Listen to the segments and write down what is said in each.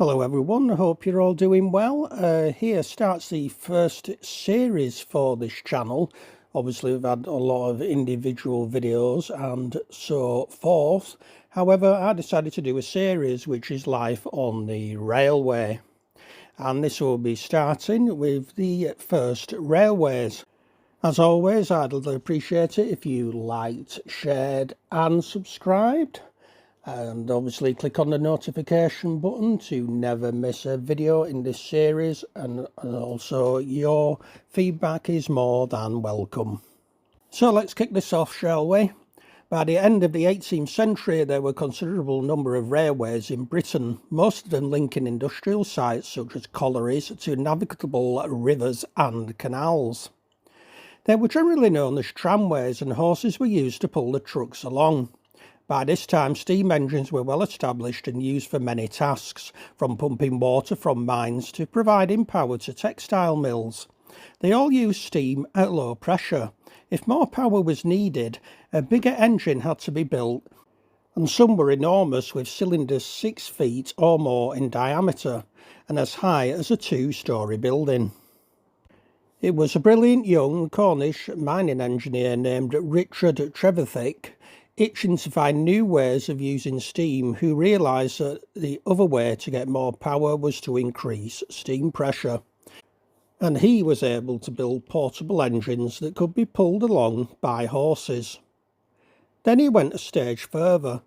Hello everyone, I hope you're all doing well. Here starts the first series for this channel. Obviously we've had a lot of individual videos and so forth. However, I decided to do a series which is life on the railway. And this will be starting with the first railways. As always, I'd appreciate it if you liked, shared and subscribed. And obviously click on the notification button to never miss a video in this series, and also your feedback is more than welcome. So let's kick this off, shall we? By the end of the 18th century there were a considerable number of railways in Britain, most of them linking industrial sites such as collieries to navigable rivers and canals. They were generally known as tramways, and horses were used to pull the trucks along. By this time, steam engines were well established and used for many tasks, from pumping water from mines to providing power to textile mills. They all used steam at low pressure. If more power was needed, a bigger engine had to be built, and some were enormous, with cylinders 6 feet or more in diameter and as high as a 2-storey building. It was a brilliant young Cornish mining engineer named Richard Trevithick, itching to find new ways of using steam, who realised that the other way to get more power was to increase steam pressure. And he was able to build portable engines that could be pulled along by horses. Then he went a stage further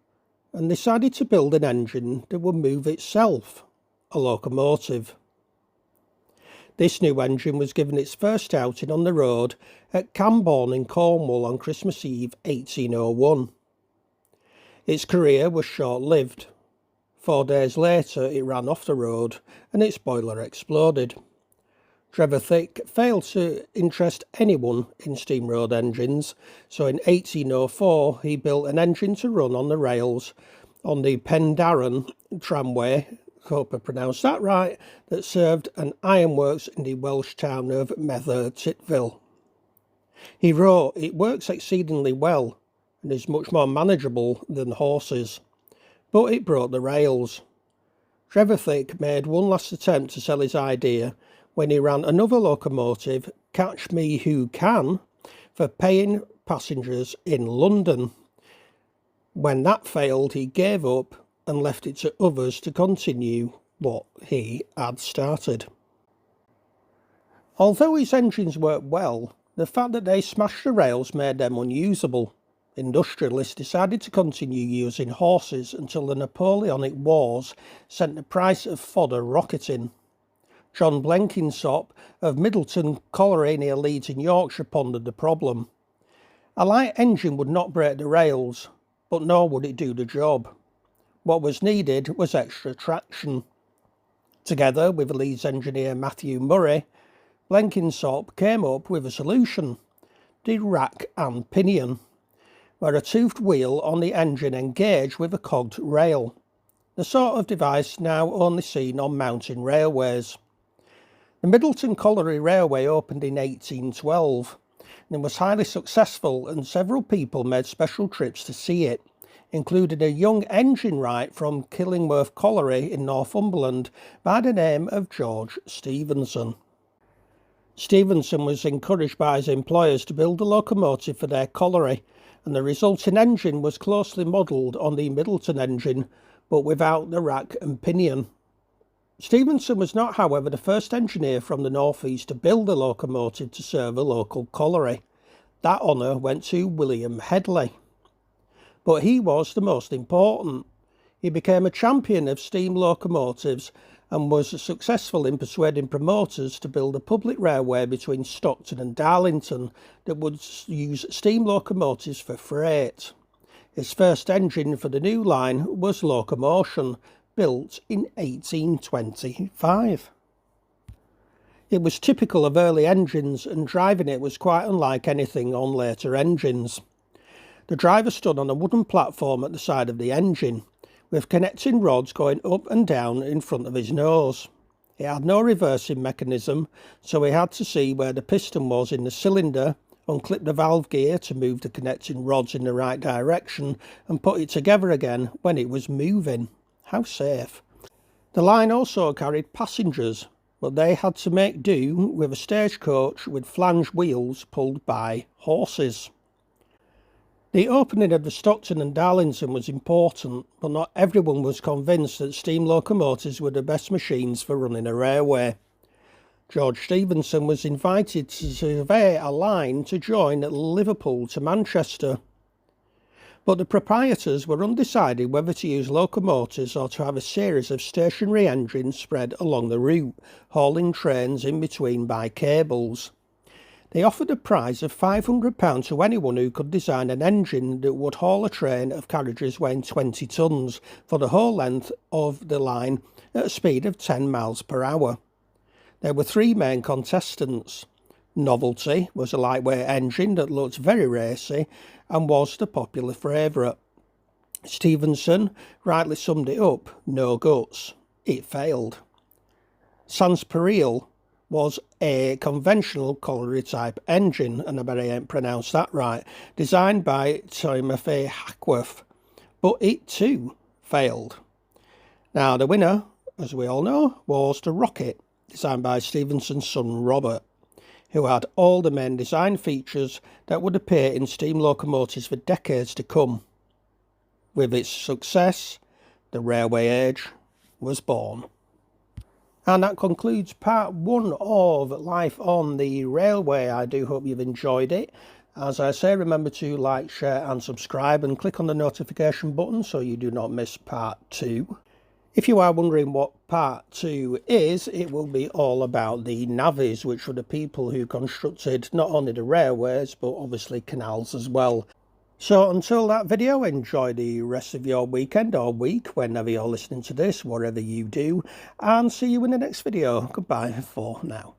and decided to build an engine that would move itself, a locomotive. This new engine was given its first outing on the road at Camborne in Cornwall on Christmas Eve 1801. Its career was short-lived. 4 days later it ran off the road and its boiler exploded. Trevithick failed to interest anyone in steam road engines, so in 1804 he built an engine to run on the rails on the Pendarren tramway, hope I pronounced that right, that served an ironworks in the Welsh town of Merthyr Tydfil. He wrote, "It works exceedingly well and is much more manageable than horses, but it broke the rails." Trevithick made one last attempt to sell his idea when he ran another locomotive, Catch Me Who Can, for paying passengers in London. When that failed, he gave up and left it to others to continue what he had started. Although his engines worked well, the fact that they smashed the rails made them unusable. Industrialists decided to continue using horses until the Napoleonic Wars sent the price of fodder rocketing. John Blenkinsop of Middleton Colliery near Leeds in Yorkshire pondered the problem. A light engine would not break the rails, but nor would it do the job. What was needed was extra traction. Together with Leeds engineer Matthew Murray, Blenkinsop came up with a solution: the rack and pinion, where a toothed wheel on the engine engaged with a cogged rail, the sort of device now only seen on mountain railways. The Middleton Colliery Railway opened in 1812 and was highly successful, and several people made special trips to see it, including a young engine wright from Killingworth Colliery in Northumberland by the name of George Stephenson. Stephenson was encouraged by his employers to build a locomotive for their colliery, and the resulting engine was closely modelled on the Middleton engine, but without the rack and pinion. Stephenson was not, however, the first engineer from the northeast to build a locomotive to serve a local colliery. That honour went to William Headley. But he was the most important. He became a champion of steam locomotives and was successful in persuading promoters to build a public railway between Stockton and Darlington that would use steam locomotives for freight. His first engine for the new line was Locomotion, built in 1825. It was typical of early engines, and driving it was quite unlike anything on later engines. The driver stood on a wooden platform at the side of the engine, with connecting rods going up and down in front of his nose. It had no reversing mechanism, so he had to see where the piston was in the cylinder, unclip the valve gear to move the connecting rods in the right direction, and put it together again when it was moving. How safe. The line also carried passengers, but they had to make do with a stagecoach with flange wheels pulled by horses. The opening of the Stockton and Darlington was important, but not everyone was convinced that steam locomotives were the best machines for running a railway. George Stephenson was invited to survey a line to join Liverpool to Manchester. But the proprietors were undecided whether to use locomotives or to have a series of stationary engines spread along the route, hauling trains in between by cables. They offered a prize of £500 to anyone who could design an engine that would haul a train of carriages weighing 20 tonnes for the whole length of the line at a speed of 10 miles per hour. There were three main contestants. Novelty was a lightweight engine that looked very racy and was the popular favourite. Stephenson rightly summed it up: no guts. It failed. Sanspareil was a conventional colliery type engine, and I bet I ain't pronounced that right, designed by Timothy Hackworth, but it too failed. Now the winner, as we all know, was the Rocket, designed by Stephenson's son Robert, who had all the main design features that would appear in steam locomotives for decades to come. With its success, the railway age was born. And that concludes part 1 of Life on the Railway. I do hope you've enjoyed it. As I say, remember to like, share and subscribe, and click on the notification button so you do not miss part 2. If you are wondering what part 2 is, it will be all about the navvies, which were the people who constructed not only the railways but obviously canals as well. So until that video, enjoy the rest of your weekend or week, whenever you're listening to this, whatever you do, and see you in the next video. Goodbye for now.